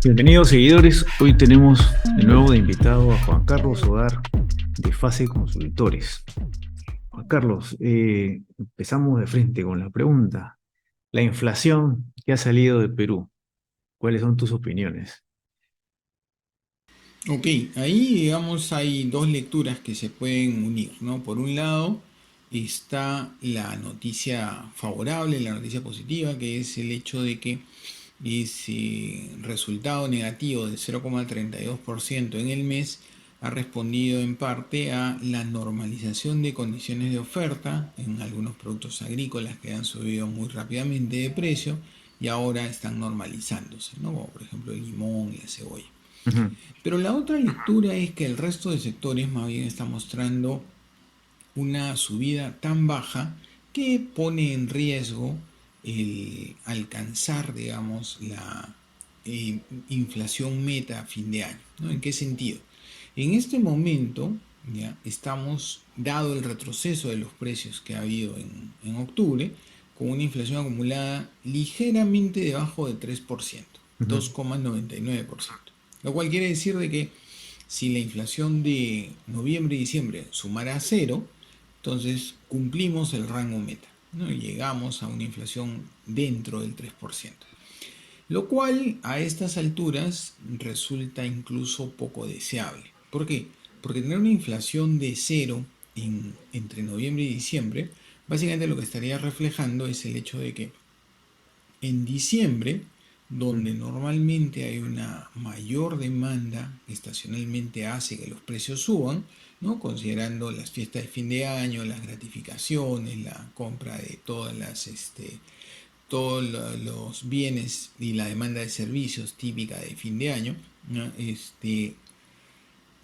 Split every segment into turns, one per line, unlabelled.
Bienvenidos seguidores, hoy tenemos de nuevo de invitado a Juan Carlos Odar de Fase Consultores. Juan Carlos, empezamos de frente con la pregunta. La inflación que ha salido de Perú, ¿cuáles son tus opiniones?
Ok, ahí digamos hay dos lecturas que se pueden unir, ¿no? Por un lado está la noticia favorable, la noticia positiva, que es el hecho de que ese resultado negativo del 0,32% en el mes ha respondido en parte a la normalización de condiciones de oferta en algunos productos agrícolas que han subido muy rápidamente de precio y ahora están normalizándose, ¿no? Como por ejemplo el limón y la cebolla.
Ujú.
Pero la otra lectura es que el resto de sectores más bien está mostrando una subida tan baja que pone en riesgo el alcanzar, digamos, la inflación meta a fin de año, ¿no? ¿En qué sentido? En este momento, ya estamos, dado el retroceso de los precios que ha habido en octubre, con una inflación acumulada ligeramente debajo del 3%,
Ujú.
2,99%. Lo cual quiere decir de que si la inflación de noviembre y diciembre sumara a cero, entonces cumplimos el rango meta, ¿no? Y llegamos a una inflación dentro del 3%. Lo cual a estas alturas resulta incluso poco deseable. ¿Por qué? Porque tener una inflación de cero entre noviembre y diciembre, básicamente lo que estaría reflejando es el hecho de que en diciembre, donde normalmente hay una mayor demanda, estacionalmente hace que los precios suban, ¿no? Considerando las fiestas de fin de año, las gratificaciones, la compra de todos los bienes y la demanda de servicios típica de fin de año, ¿no?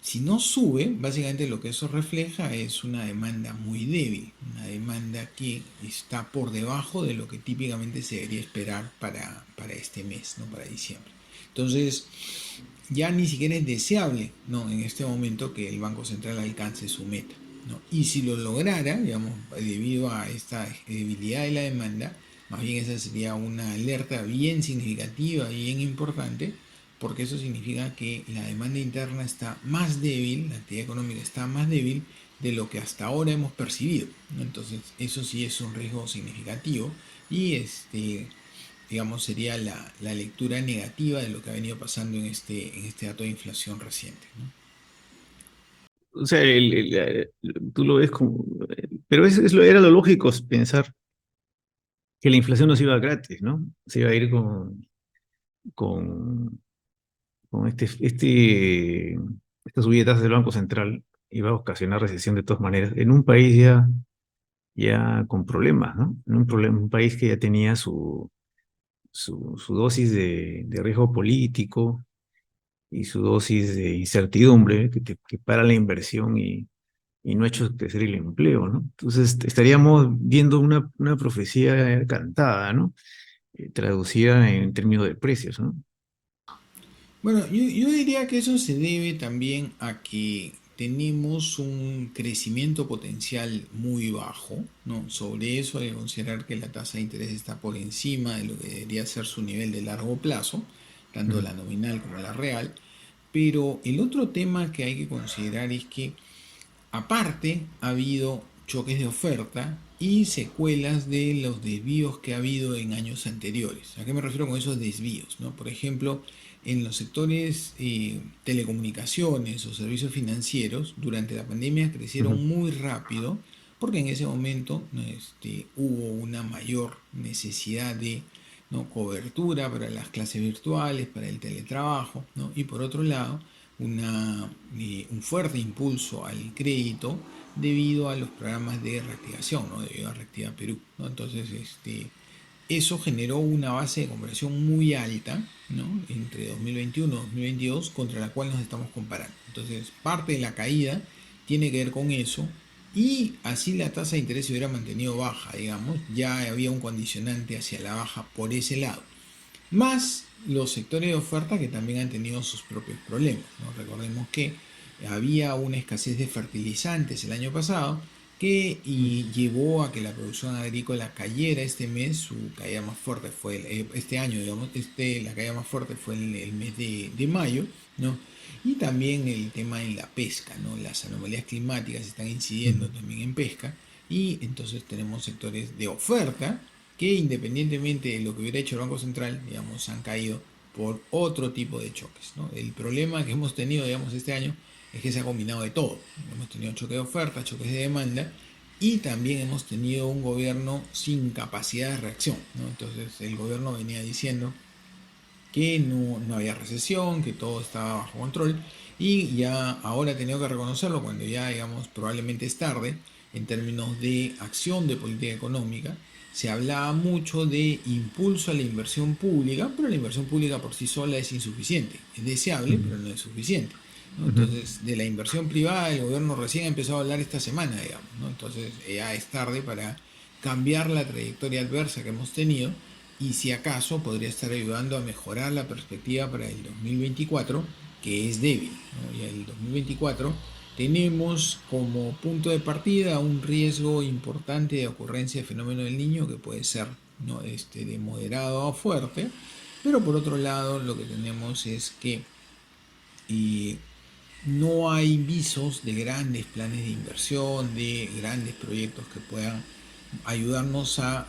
Si no sube, básicamente lo que eso refleja es una demanda muy débil, una demanda que está por debajo de lo que típicamente se debería esperar para este mes, ¿no? Para diciembre. Entonces, ya ni siquiera es deseable, ¿no? En este momento que el Banco Central alcance su meta, ¿no? Y si lo lograra, digamos, debido a esta debilidad de la demanda, más bien esa sería una alerta bien significativa y bien importante, porque eso significa que la demanda interna está más débil, la actividad económica está más débil de lo que hasta ahora hemos percibido, ¿no? Entonces, eso sí es un riesgo significativo y digamos, sería la lectura negativa de lo que ha venido pasando en este dato de inflación reciente, ¿no?
O sea, tú lo ves como... Pero era lo lógico es pensar que la inflación no se iba gratis, ¿no? Se iba a ir con, con esta subida de tasas del Banco Central, iba a ocasionar recesión de todas maneras en un país ya con problemas, ¿no? En un país que ya tenía su dosis de riesgo político y su dosis de incertidumbre que para la inversión y no ha hecho crecer el empleo, ¿no? Entonces estaríamos viendo una profecía cantada, ¿no? Traducida en términos de precios, ¿no?
Bueno, yo diría que eso se debe también a que tenemos un crecimiento potencial muy bajo, ¿no? Sobre eso hay que considerar que la tasa de interés está por encima de lo que debería ser su nivel de largo plazo, tanto
Ujú.
la nominal como la real. Pero el otro tema que hay que considerar es que aparte, ha habido choques de oferta y secuelas de los desvíos que ha habido en años anteriores. ¿A qué me refiero con esos desvíos? ¿No? Por ejemplo, en los sectores telecomunicaciones o servicios financieros, durante la pandemia
Ujú.
crecieron muy rápido porque en ese momento hubo una mayor necesidad de, ¿no?, cobertura para las clases virtuales, para el teletrabajo, ¿no? Y por otro lado, un fuerte impulso al crédito debido a los programas de reactivación, ¿no? Debido a Reactiva Perú, ¿no? Entonces, eso generó una base de comparación muy alta, ¿no?, entre 2021 y 2022, contra la cual nos estamos comparando. Entonces, parte de la caída tiene que ver con eso, y así la tasa de interés se hubiera mantenido baja, digamos, ya había un condicionante hacia la baja por ese lado. Más los sectores de oferta que también han tenido sus propios problemas, ¿no? Recordemos que había una escasez de fertilizantes el año pasado, que y llevó a que la producción agrícola cayera este mes. Su caída más fuerte fue este año, digamos, la caída más fuerte fue el mes de mayo, ¿no? Y también el tema en la pesca, ¿no? Las anomalías climáticas están incidiendo
Ujú.
también en pesca, y entonces tenemos sectores de oferta que, independientemente de lo que hubiera hecho el Banco Central, digamos, han caído por otro tipo de choques, ¿no? El problema que hemos tenido, digamos, este año es que se ha combinado de todo. Hemos tenido choques de oferta, choques de demanda, y también hemos tenido un gobierno sin capacidad de reacción, ¿no? Entonces el gobierno venía diciendo que no había recesión, que todo estaba bajo control, y ya ahora ha tenido que reconocerlo cuando ya, digamos, probablemente es tarde en términos de acción de política económica. Se hablaba mucho de impulso a la inversión pública, pero la inversión pública por sí sola es insuficiente. Es deseable,
Ujú.
pero no es suficiente, ¿no?
Ujú.
Entonces, de la inversión privada, el gobierno recién ha empezado a hablar esta semana, digamos, ¿no? Entonces, ya es tarde para cambiar la trayectoria adversa que hemos tenido, y si acaso podría estar ayudando a mejorar la perspectiva para el 2024, que es débil, ¿no? Y el 2024 tenemos como punto de partida un riesgo importante de ocurrencia de fenómeno del niño, que puede ser, ¿no? De moderado a fuerte, pero por otro lado lo que tenemos es que y no hay visos de grandes planes de inversión, de grandes proyectos que puedan ayudarnos a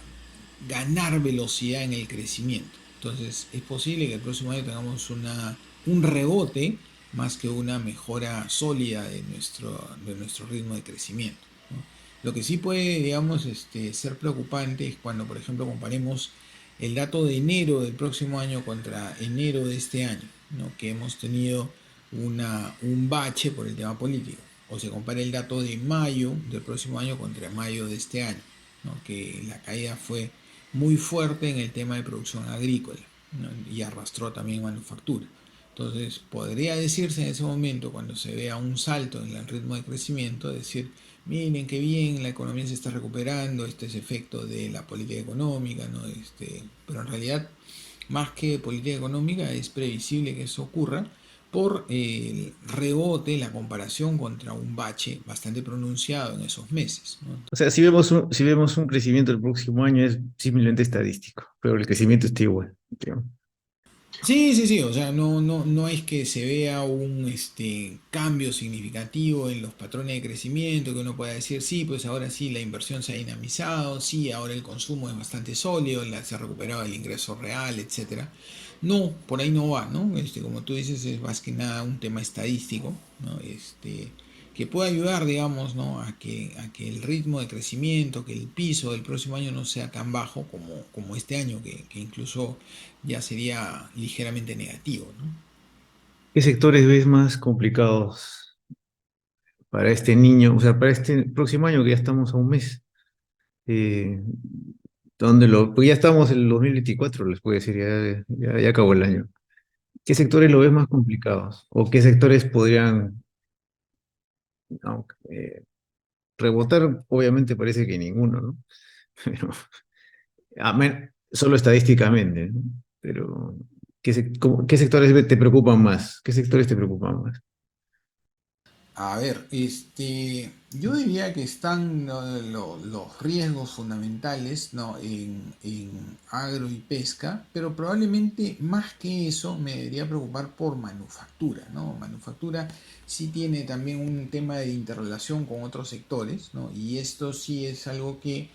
ganar velocidad en el crecimiento. Entonces es posible que el próximo año tengamos un rebote más que una mejora sólida de nuestro ritmo de crecimiento, ¿no? Lo que sí puede, digamos, ser preocupante es cuando, por ejemplo, comparemos el dato de enero del próximo año contra enero de este año, ¿no? Que hemos tenido un bache por el tema político. O se compara el dato de mayo del próximo año contra mayo de este año, ¿no? Que la caída fue muy fuerte en el tema de producción agrícola, ¿no? Y arrastró también manufactura. Entonces, podría decirse en ese momento, cuando se vea un salto en el ritmo de crecimiento, decir, miren qué bien, la economía se está recuperando, este es efecto de la política económica, ¿no? Pero en realidad, más que política económica, es previsible que eso ocurra por el rebote, la comparación contra un bache bastante pronunciado en esos meses, ¿no?
O sea, si vemos un crecimiento el próximo año es simplemente estadístico, pero el crecimiento está igual, creo.
Sí, sí, sí, o sea, no es que se vea un cambio significativo en los patrones de crecimiento, que uno pueda decir, sí, pues ahora sí la inversión se ha dinamizado, sí, ahora el consumo es bastante sólido, se ha recuperado el ingreso real, etcétera. No, por ahí no va, ¿no? Como tú dices, es más que nada un tema estadístico, ¿no? Que puede ayudar, digamos, ¿no? A que el ritmo de crecimiento, que el piso del próximo año no sea tan bajo como este año, que incluso ya sería ligeramente negativo, ¿no?
¿Qué sectores ves más complicados para este niño, o sea, para este próximo año que ya estamos a un mes? Eh, pues ya estamos en el 2024, les puedo decir, ya acabó el año. ¿Qué sectores lo ves más complicados? ¿O qué sectores podrían, no, rebotar? Obviamente parece que ninguno, ¿no? Pero, solo estadísticamente, ¿no? Pero, ¿qué sectores te preocupan más? ¿Qué sectores te preocupan más?
A ver, yo diría que están, ¿no?, los riesgos fundamentales, ¿no?, en agro y pesca, pero probablemente más que eso me debería preocupar por manufactura, ¿no? Manufactura sí tiene también un tema de interrelación con otros sectores, ¿no? Y esto sí es algo que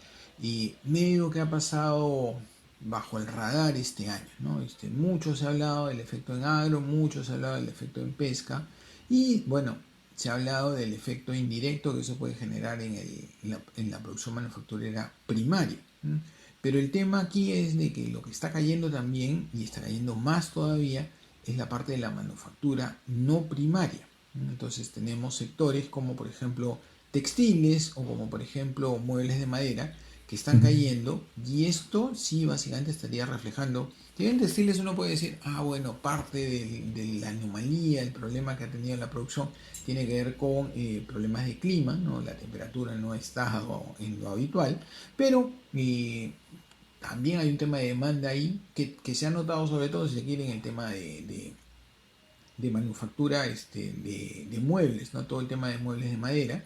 medio que ha pasado bajo el radar este año, ¿no? Mucho se ha hablado del efecto en agro, mucho se ha hablado del efecto en pesca, y bueno, se ha hablado del efecto indirecto que eso puede generar en la producción manufacturera primaria. Pero el tema aquí es de que lo que está cayendo también, y está cayendo más todavía, es la parte de la manufactura no primaria. Entonces tenemos sectores como por ejemplo textiles, o como por ejemplo muebles de madera, que están
Ujú.
cayendo, y esto sí básicamente estaría reflejando que en textiles uno puede decir, bueno, parte de la anomalía, el problema que ha tenido la producción tiene que ver con problemas de clima, ¿no? La temperatura no está en lo habitual, pero también hay un tema de demanda ahí que se ha notado, sobre todo si se quiere, en el tema de manufactura, de muebles, ¿no? Todo el tema de muebles de madera.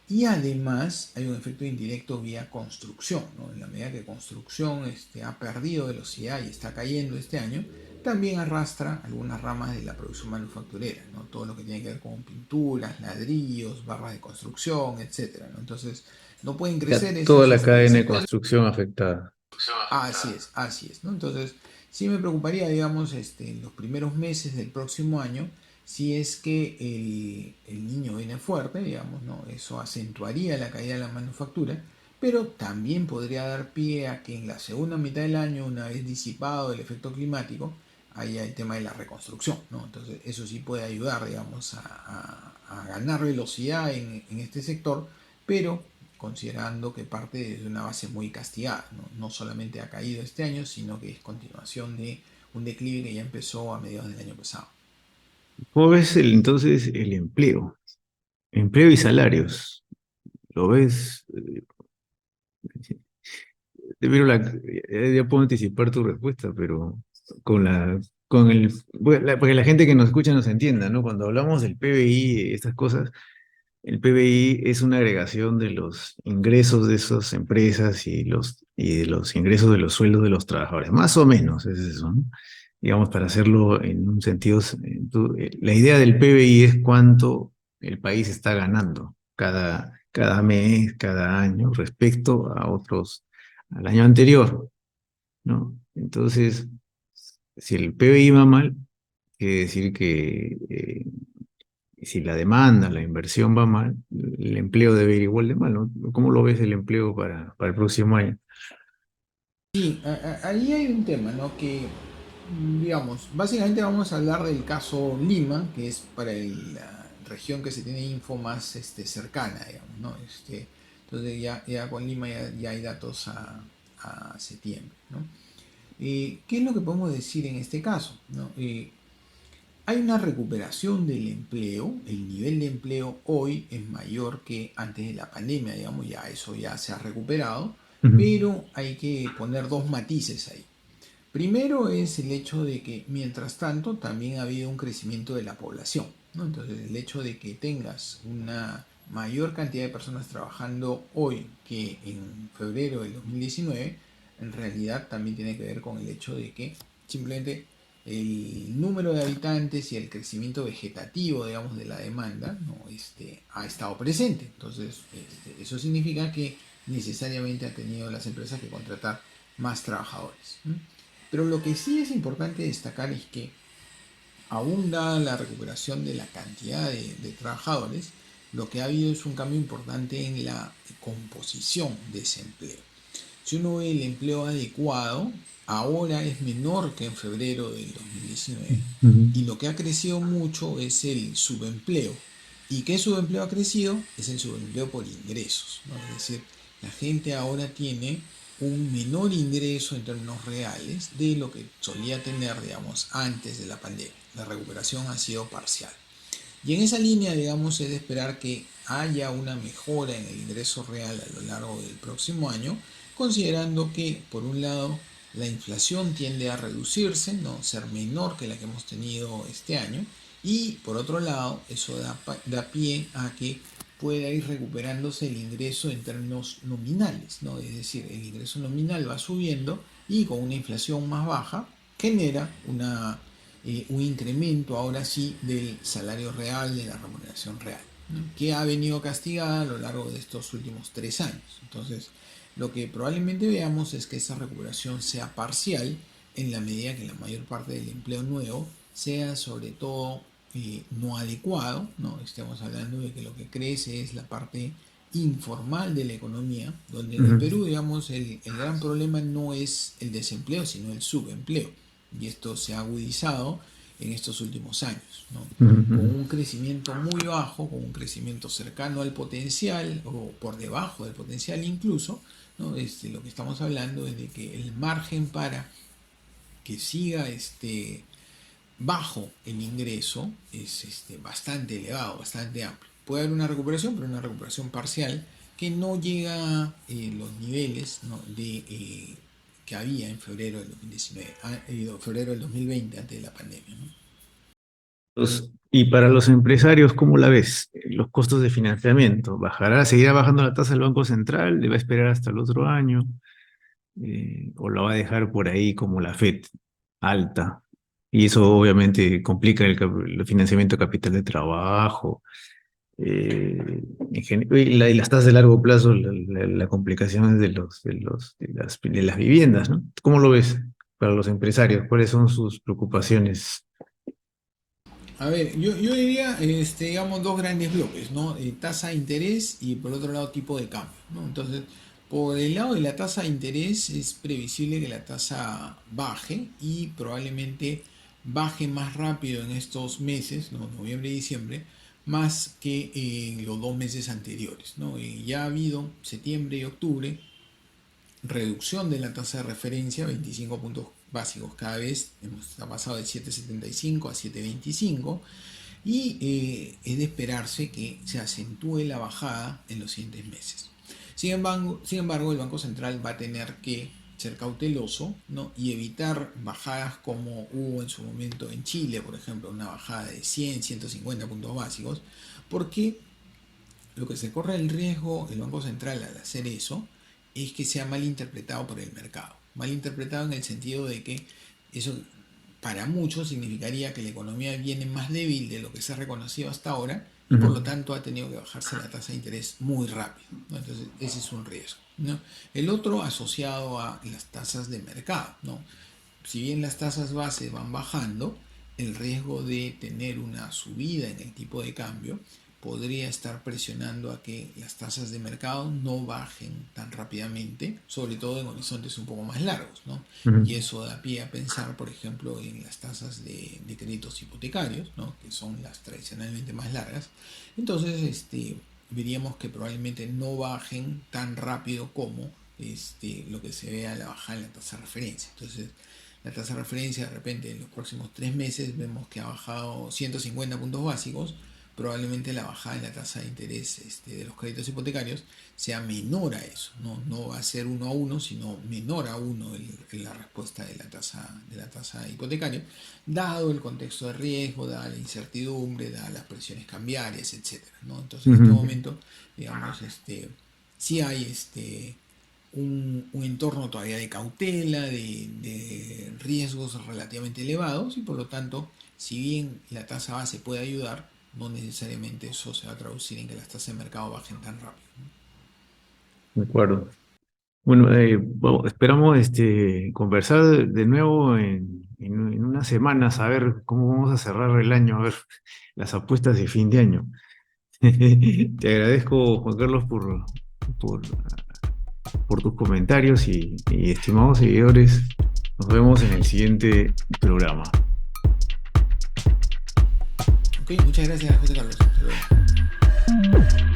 Y además hay un efecto indirecto vía construcción, ¿no? En la medida que construcción ha perdido velocidad y está cayendo este año, también arrastra algunas ramas de la producción manufacturera, ¿no? Todo lo que tiene que ver con pinturas, ladrillos, barras de construcción, etcétera, ¿no? Entonces, no pueden
Ya
crecer
toda
esos
la cadena de
sectores.
construcción afectada.
Así es, ¿no? Entonces, sí me preocuparía, digamos, en los primeros meses del próximo año, si es que el niño viene fuerte, digamos, ¿no? Eso acentuaría la caída de la manufactura, pero también podría dar pie a que en la segunda mitad del año, una vez disipado el efecto climático, haya el tema de la reconstrucción, ¿no? Entonces, eso sí puede ayudar, digamos, a ganar velocidad en este sector, pero considerando que parte de una base muy castigada, ¿no? No solamente ha caído este año, sino que es continuación de un declive que ya empezó a mediados del año pasado.
¿Cómo ves entonces el empleo? Empleo y salarios. ¿Lo ves? Pero ya puedo anticipar tu respuesta, pero porque la gente que nos escucha nos entienda, ¿no? Cuando hablamos del PBI, estas cosas, el PBI es una agregación de los ingresos de esas empresas y de los ingresos de los sueldos de los trabajadores. Más o menos es eso, ¿no? Digamos, para hacerlo en un sentido, la idea del PBI es cuánto el país está ganando cada mes, cada año, respecto a al año anterior, ¿no? Entonces, si el PBI va mal, quiere decir que si la demanda, la inversión va mal, el empleo debe ir igual de mal, ¿no? ¿Cómo lo ves el empleo para el próximo año?
Sí, ahí hay un tema, ¿no? Que, digamos, básicamente vamos a hablar del caso Lima, que es para la región que se tiene info más cercana, digamos, ¿no? Entonces ya con Lima ya hay datos a septiembre, ¿no? ¿Qué es lo que podemos decir en este caso? ¿No? Hay una recuperación del empleo, el nivel de empleo hoy es mayor que antes de la pandemia, digamos, ya eso ya se ha recuperado,
Ujú,
pero hay que poner dos matices ahí. Primero es el hecho de que mientras tanto también ha habido un crecimiento de la población, ¿no? Entonces el hecho de que tengas una mayor cantidad de personas trabajando hoy que en febrero del 2019, en realidad también tiene que ver con el hecho de que simplemente el número de habitantes y el crecimiento vegetativo, digamos, de la demanda, ¿no? Ha estado presente. Entonces, eso significa que necesariamente ha tenido las empresas que contratar más trabajadores. Pero lo que sí es importante destacar es que, aún dada la recuperación de la cantidad de trabajadores, lo que ha habido es un cambio importante en la composición de ese empleo. Si uno ve el empleo adecuado, ahora es menor que en febrero del 2019
ujú.
y lo que ha crecido mucho es el subempleo. ¿Y qué subempleo ha crecido? Es el subempleo por ingresos, ¿no? Es decir, la gente ahora tiene un menor ingreso en términos reales de lo que solía tener, digamos, antes de la pandemia. La recuperación ha sido parcial. Y en esa línea, digamos, es de esperar que haya una mejora en el ingreso real a lo largo del próximo año, considerando que, por un lado, la inflación tiende a reducirse, no ser menor que la que hemos tenido este año, y por otro lado, eso da pie a que pueda ir recuperándose el ingreso en términos nominales, ¿no? Es decir, el ingreso nominal va subiendo y con una inflación más baja genera un incremento ahora sí del salario real, de la remuneración real, ¿no? Que ha venido castigada a lo largo de estos últimos 3 años. Entonces, lo que probablemente veamos es que esa recuperación sea parcial en la medida que la mayor parte del empleo nuevo sea sobre todo no adecuado, ¿no? Estamos hablando de que lo que crece es la parte informal de la economía, donde en el
Ujú,
Perú, digamos, el gran problema no es el desempleo, sino el subempleo. Y esto se ha agudizado en estos últimos años, ¿no?
ujú,
Con
ujú.
un crecimiento muy bajo, con un crecimiento cercano al potencial o por debajo del potencial incluso, ¿no? Lo que estamos hablando es de que el margen para que siga bajo el ingreso es bastante elevado, bastante amplio. Puede haber una recuperación, pero una recuperación parcial que no llega a los niveles, ¿no? Que había en febrero del 2019, febrero del 2020 antes de la pandemia, ¿no?
Y para los empresarios, ¿cómo la ves? Los costos de financiamiento, ¿bajará, seguirá bajando la tasa del Banco Central? ¿Le va a esperar hasta el otro año? ¿O la va a dejar por ahí como la FED, alta? Y eso obviamente complica el financiamiento de capital de trabajo. Y las tasas de largo plazo, la complicación es de las viviendas, ¿no? ¿Cómo lo ves para los empresarios? ¿Cuáles son sus preocupaciones?
A ver, yo diría, digamos, dos grandes bloques, ¿no? Tasa de interés y por otro lado tipo de cambio, ¿no? Entonces, por el lado de la tasa de interés es previsible que la tasa baje y probablemente baje más rápido en estos meses, ¿no? Noviembre y diciembre, más que en los 2 meses anteriores, ¿no? Ya ha habido septiembre y octubre reducción de la tasa de referencia, 25 puntos básicos cada vez, ha pasado de 7,75 a 7,25 y es de esperarse que se acentúe la bajada en los siguientes meses. Sin embargo, el Banco Central va a tener que ser cauteloso, ¿no? Y evitar bajadas como hubo en su momento en Chile, por ejemplo, una bajada de 100, 150 puntos básicos, porque lo que se corre el riesgo el Banco Central al hacer eso es que sea mal interpretado por el mercado. Mal interpretado en el sentido de que eso para muchos significaría que la economía viene más débil de lo que se ha reconocido hasta ahora y por lo
Ujú.
tanto ha tenido que bajarse la tasa de interés muy rápido, ¿no? Entonces ese es un riesgo, ¿no? El otro asociado a las tasas de mercado, ¿no? Si bien las tasas base van bajando, el riesgo de tener una subida en el tipo de cambio podría estar presionando a que las tasas de mercado no bajen tan rápidamente, sobre todo en horizontes un poco más largos, ¿no? Y
Ujú.
eso da pie a pensar, por ejemplo, en las tasas de créditos hipotecarios, ¿no? Que son las tradicionalmente más largas. Entonces, veríamos que probablemente no bajen tan rápido como lo que se vea la bajada en la tasa de referencia. Entonces, la tasa de referencia de repente en los próximos 3 meses vemos que ha bajado 150 puntos básicos, probablemente la bajada en la tasa de interés de los créditos hipotecarios sea menor a eso, no va a ser 1 a 1, sino menor a 1 la respuesta de la tasa hipotecaria, dado el contexto de riesgo, dada la incertidumbre, dadas las presiones cambiarias, etcétera, ¿no? Entonces, en este
Ujú.
momento, digamos, sí hay un entorno todavía de cautela, de riesgos relativamente elevados y por lo tanto, si bien la tasa base puede ayudar, no necesariamente eso se va a traducir en que las tasas de mercado bajen tan rápido.
De acuerdo. Bueno, esperamos conversar de nuevo en unas semanas, a ver cómo vamos a cerrar el año, a ver las apuestas de fin de año. Te agradezco, Juan Carlos, por, por tus comentarios y estimados seguidores, nos vemos en el siguiente programa.
Ok, muchas gracias, José Carlos. Hasta luego.